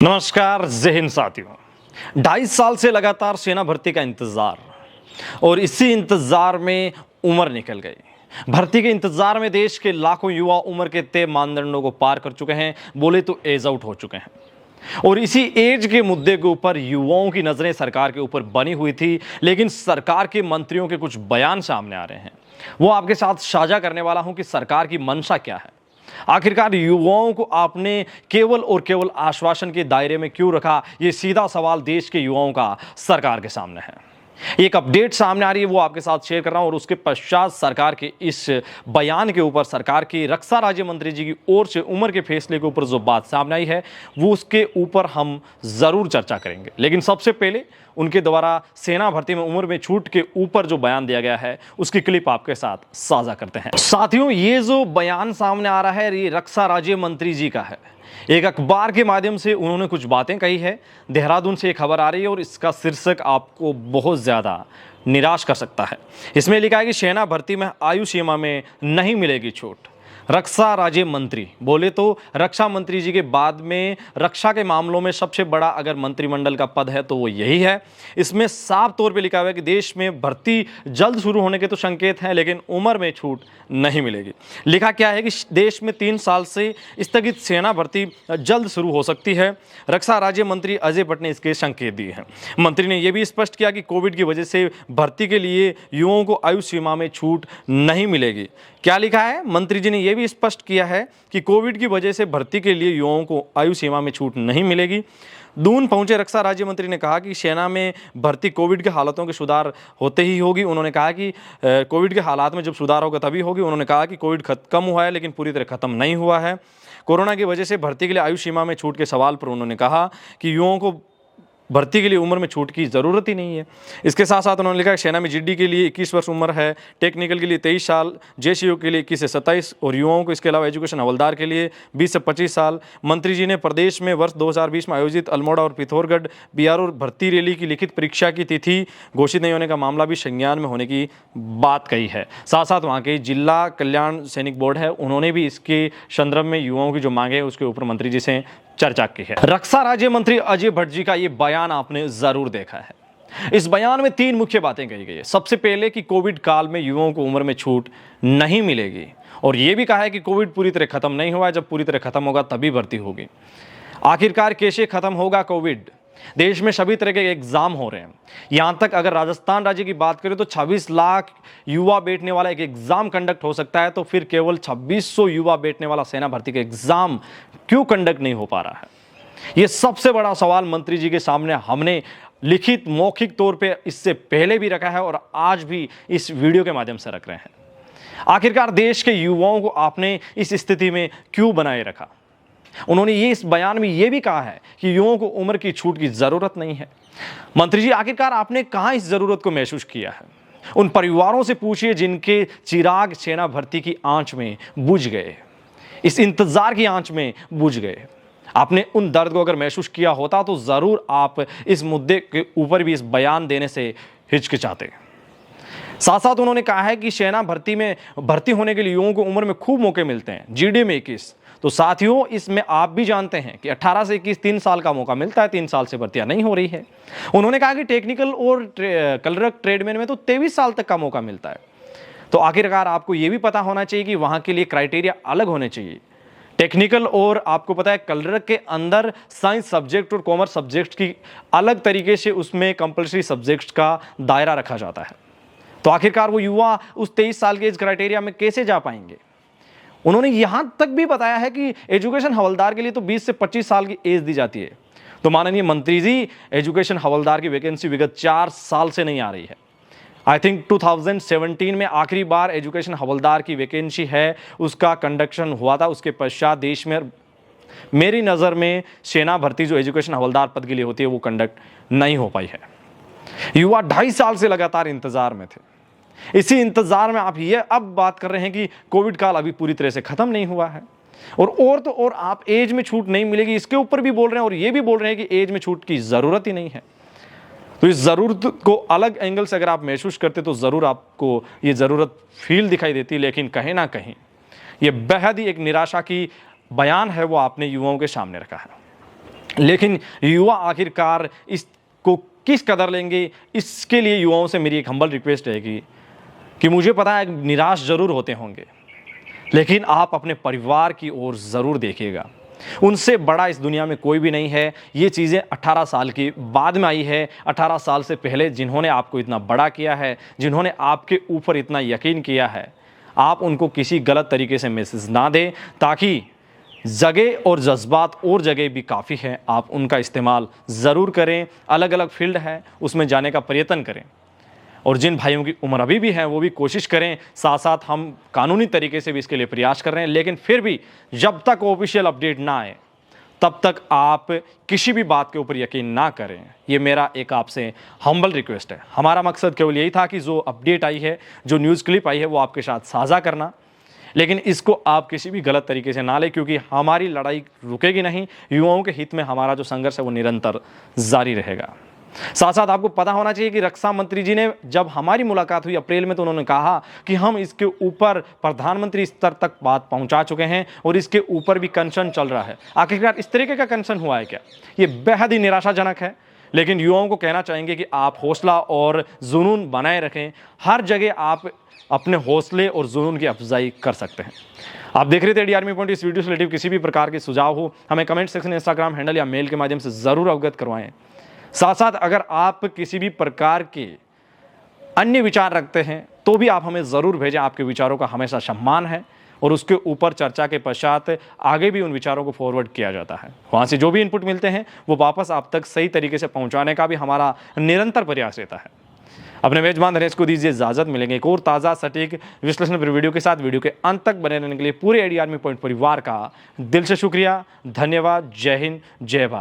नमस्कार जय हिंद साथियों। 2.5 साल से लगातार सेना भर्ती का इंतजार और इसी इंतजार में उम्र निकल गई। भर्ती के इंतजार में देश के लाखों युवा उम्र के तय मानदंडों को पार कर चुके हैं, बोले तो एज आउट हो चुके हैं। और इसी एज के मुद्दे के ऊपर युवाओं की नजरें सरकार के ऊपर बनी हुई थी, लेकिन सरकार के मंत्रियों के कुछ बयान सामने आ रहे हैं। वो आपके साथ साझा करने वाला हूं कि सरकार की मंशा क्या है। आखिरकार युवाओं को आपने केवल और केवल आश्वासन के दायरे में क्यों रखा, ये सीधा सवाल देश के युवाओं का सरकार के सामने है। एक अपडेट सामने आ रही है, वो आपके साथ शेयर कर रहा हूं और उसके पश्चात सरकार के इस बयान के ऊपर सरकार की रक्षा राज्य मंत्री जी की ओर से उम्र के फैसले के ऊपर जो बात सामने आई है वो उसके ऊपर हम जरूर चर्चा करेंगे। लेकिन सबसे पहले उनके द्वारा सेना भर्ती में उम्र में छूट के ऊपर जो बयान दिया गया है उसकी क्लिप आपके साथ साझा करते हैं। साथियों, ये जो बयान सामने आ रहा है ये रक्षा राज्य मंत्री जी का है। एक अखबार के माध्यम से उन्होंने कुछ बातें कही है। देहरादून से एक खबर आ रही है और इसका शीर्षक आपको बहुत ज़्यादा निराश कर सकता है। इसमें लिखा है कि सेना भर्ती में आयु सीमा में नहीं मिलेगी छूट। रक्षा राज्य मंत्री बोले तो रक्षा मंत्री जी के बाद में रक्षा के मामलों में सबसे बड़ा अगर मंत्रिमंडल का पद है तो वो यही है। इसमें साफ तौर पे लिखा हुआ है कि देश में भर्ती जल्द शुरू होने के तो संकेत हैं, लेकिन उम्र में छूट नहीं मिलेगी। लिखा क्या है कि देश में 3 साल से स्थगित सेना भर्ती जल्द शुरू हो सकती है। रक्षा राज्य मंत्री अजय भट्ट ने इसके संकेत दिए हैं। मंत्री ने यह भी स्पष्ट किया कि कोविड की वजह से भर्ती के लिए युवाओं को आयु सीमा में छूट नहीं मिलेगी। क्या लिखा है? मंत्री जी ने यह भी स्पष्ट किया है कि कोविड की वजह से भर्ती के लिए युवाओं को आयु सीमा में छूट नहीं मिलेगी। दून पहुंचे रक्षा राज्य मंत्री ने कहा कि सेना में भर्ती कोविड के हालातों के सुधार होते ही होगी। उन्होंने कहा कि कोविड के हालात में जब सुधार होगा तभी होगी। उन्होंने कहा कि कोविड कम हुआ है लेकिन पूरी तरह खत्म नहीं हुआ है। कोरोना की वजह से भर्ती के लिए आयु सीमा में छूट के सवाल पर उन्होंने कहा कि युवाओं को भर्ती के लिए उम्र में छूट की ज़रूरत ही नहीं है। इसके साथ साथ उन्होंने लिखा कि सेना में जीडी के लिए 21 वर्ष उम्र है, टेक्निकल के लिए 23 साल, जेसीओ के लिए 21 से 27 और युवाओं को इसके अलावा एजुकेशन हवलदार के लिए 20 से 25 साल। मंत्री जी ने प्रदेश में वर्ष 2020 में आयोजित अल्मोड़ा और पिथौरागढ़ बीआरओ भर्ती रैली की लिखित परीक्षा की तिथि घोषित नहीं होने का मामला भी संज्ञान में होने की बात कही है। साथ साथ वहाँ के जिला कल्याण सैनिक बोर्ड है, उन्होंने भी इसके संदर्भ में युवाओं की जो मांगे है उसके ऊपर मंत्री जी से चर्चा की है। रक्षा राज्य मंत्री अजय भट्ट जी का यह बयान आपने जरूर देखा है। इस बयान में 3 मुख्य बातें कही गई है। सबसे पहले कि कोविड काल में युवाओं को उम्र में छूट नहीं मिलेगी और यह भी कहा है कि कोविड पूरी तरह खत्म नहीं हुआ है, जब पूरी तरह खत्म होगा तभी भर्ती होगी। आखिरकार कैसे खत्म होगा कोविड? देश में सभी तरह के एग्जाम हो रहे हैं। यहां तक अगर राजस्थान राज्य की बात करें तो 26 लाख युवा बैठने वाला एक एग्जाम कंडक्ट हो सकता है, तो फिर केवल 2600 युवा बैठने वाला सेना भर्ती का एग्जाम क्यों कंडक्ट नहीं हो पा रहा है? यह सबसे बड़ा सवाल मंत्री जी के सामने हमने लिखित मौखिक तौर पे इससे पहले भी रखा है और आज भी इस वीडियो के माध्यम से रख रहे हैं। आखिरकार देश के युवाओं को आपने इस स्थिति में क्यों बनाए रखा? उन्होंने ये इस बयान में ये भी कहा है कि युवाओं को उम्र की छूट की जरूरत नहीं है। मंत्री जी, आखिरकार आपने कहां इस जरूरत को महसूस किया है? उन परिवारों से पूछिए जिनके चिराग सेना भर्ती की आंच में बुझ गए, इस इंतजार की आंच में बुझ गए। आपने उन दर्द को अगर महसूस किया होता तो जरूर आप इस मुद्दे के ऊपर भी इस बयान देने से हिचकिचाते। साथ साथ उन्होंने कहा है कि सेना भर्ती में भर्ती होने के लिए युवाओं को उम्र में खूब मौके मिलते हैं, जीडी में 21। तो साथियों, इसमें आप भी जानते हैं कि 18 से 21 3 साल का मौका मिलता है, 3 साल से भर्तियां नहीं हो रही है। उन्होंने कहा कि टेक्निकल और क्लर्क ट्रेडमैन में तो 23 साल तक का मौका मिलता है। तो आखिरकार आपको यह भी पता होना चाहिए कि वहां के लिए क्राइटेरिया अलग होने चाहिए। टेक्निकल और आपको पता है क्लर्क के अंदर साइंस सब्जेक्ट और कॉमर्स सब्जेक्ट की अलग तरीके से उसमें कंपल्सरी सब्जेक्ट्स का दायरा रखा जाता है। तो आखिरकार वो युवा उस 23 साल के एज क्राइटेरिया में कैसे जा पाएंगे? उन्होंने यहां तक भी बताया है कि एजुकेशन हवलदार के लिए तो 20 से 25 साल की एज दी जाती है। तो माननीय मंत्री जी, एजुकेशन हवलदार की वैकेंसी विगत 4 साल से नहीं आ रही है। आई थिंक 2017 में आखिरी बार एजुकेशन हवलदार की वैकेंसी है, उसका कंडक्शन हुआ था। उसके पश्चात देश में मेरी नज़र में सेना भर्ती जो एजुकेशन हवलदार पद के लिए होती है वो कंडक्ट नहीं हो पाई है। युवा 2.5 साल से लगातार इंतजार में थे। इसी इंतजार में आप ये अब बात कर रहे हैं कि कोविड काल अभी पूरी तरह से खत्म नहीं हुआ है और तो और आप एज में छूट नहीं मिलेगी इसके ऊपर भी बोल रहे हैं और ये भी बोल रहे हैं कि एज में छूट की जरूरत ही नहीं है। तो इस जरूरत को अलग एंगल से अगर आप महसूस करते तो जरूर आपको ये जरूरत फील दिखाई देती, लेकिन कहीं ना कहीं ये बेहद ही एक निराशा की बयान है वो आपने युवाओं के सामने रखा है। लेकिन युवा आखिरकार इसको किस कदर लेंगे, इसके लिए युवाओं से मेरी एक हम्बल रिक्वेस्ट रहेगी कि मुझे पता है निराश ज़रूर होते होंगे, लेकिन आप अपने परिवार की ओर ज़रूर देखिएगा। उनसे बड़ा इस दुनिया में कोई भी नहीं है। ये चीज़ें 18 साल की बाद में आई है। 18 साल से पहले जिन्होंने आपको इतना बड़ा किया है, जिन्होंने आपके ऊपर इतना यकीन किया है, आप उनको किसी गलत तरीके से मैसेज ना दें, ताकि जगह और जज्बात और जगह भी काफ़ी है, आप उनका इस्तेमाल ज़रूर करें। अलग अलग फील्ड है, उसमें जाने का प्रयत्न करें। और जिन भाइयों की उम्र अभी भी है वो भी कोशिश करें। साथ साथ हम कानूनी तरीके से भी इसके लिए प्रयास कर रहे हैं, लेकिन फिर भी जब तक ऑफिशियल अपडेट ना आए तब तक आप किसी भी बात के ऊपर यकीन ना करें। ये मेरा एक आपसे हम्बल रिक्वेस्ट है। हमारा मकसद केवल यही था कि जो अपडेट आई है, जो न्यूज़ क्लिप आई है, वो आपके साथ साझा करना, लेकिन इसको आप किसी भी गलत तरीके से ना लें, क्योंकि हमारी लड़ाई रुकेगी नहीं। युवाओं के हित में हमारा जो संघर्ष है वो निरंतर जारी रहेगा। साथ साथ आपको पता होना चाहिए कि रक्षा मंत्री जी ने जब हमारी मुलाकात हुई अप्रैल में, तो उन्होंने कहा कि हम इसके ऊपर प्रधानमंत्री स्तर तक बात पहुंचा चुके हैं और इसके ऊपर भी कंसर्न चल रहा है। आखिरकार इस तरीके का कंसर्न हुआ है क्या? ये बेहद ही निराशाजनक है। लेकिन युवाओं को कहना चाहेंगे कि आप हौसला और जुनून बनाए रखें। हर जगह आप अपने हौसले और जुनून की अफजाई कर सकते हैं। आप देख रहे थे AD आर्मी पॉइंट। इस वीडियो से रिलेटेड किसी भी प्रकार के सुझाव हो, हमें कमेंट सेक्शन, इंस्टाग्राम हैंडल या मेल के माध्यम से ज़रूर अवगत करवाएं। साथ साथ अगर आप किसी भी प्रकार के अन्य विचार रखते हैं तो भी आप हमें ज़रूर भेजें। आपके विचारों का हमेशा सम्मान है और उसके ऊपर चर्चा के पश्चात आगे भी उन विचारों को फॉरवर्ड किया जाता है। वहाँ से जो भी इनपुट मिलते हैं वो वापस आप तक सही तरीके से पहुँचाने का भी हमारा निरंतर प्रयास रहता है। अपने मेजबान नरेश को दीजिए इजाज़त। मिलेंगे एक और ताज़ा सटीक विश्लेषण पर वीडियो के साथ। वीडियो के अंत तक बने रहने के लिए पूरे AD आर्मी पॉइंट परिवार का दिल से शुक्रिया। धन्यवाद। जय हिंद, जय भारत।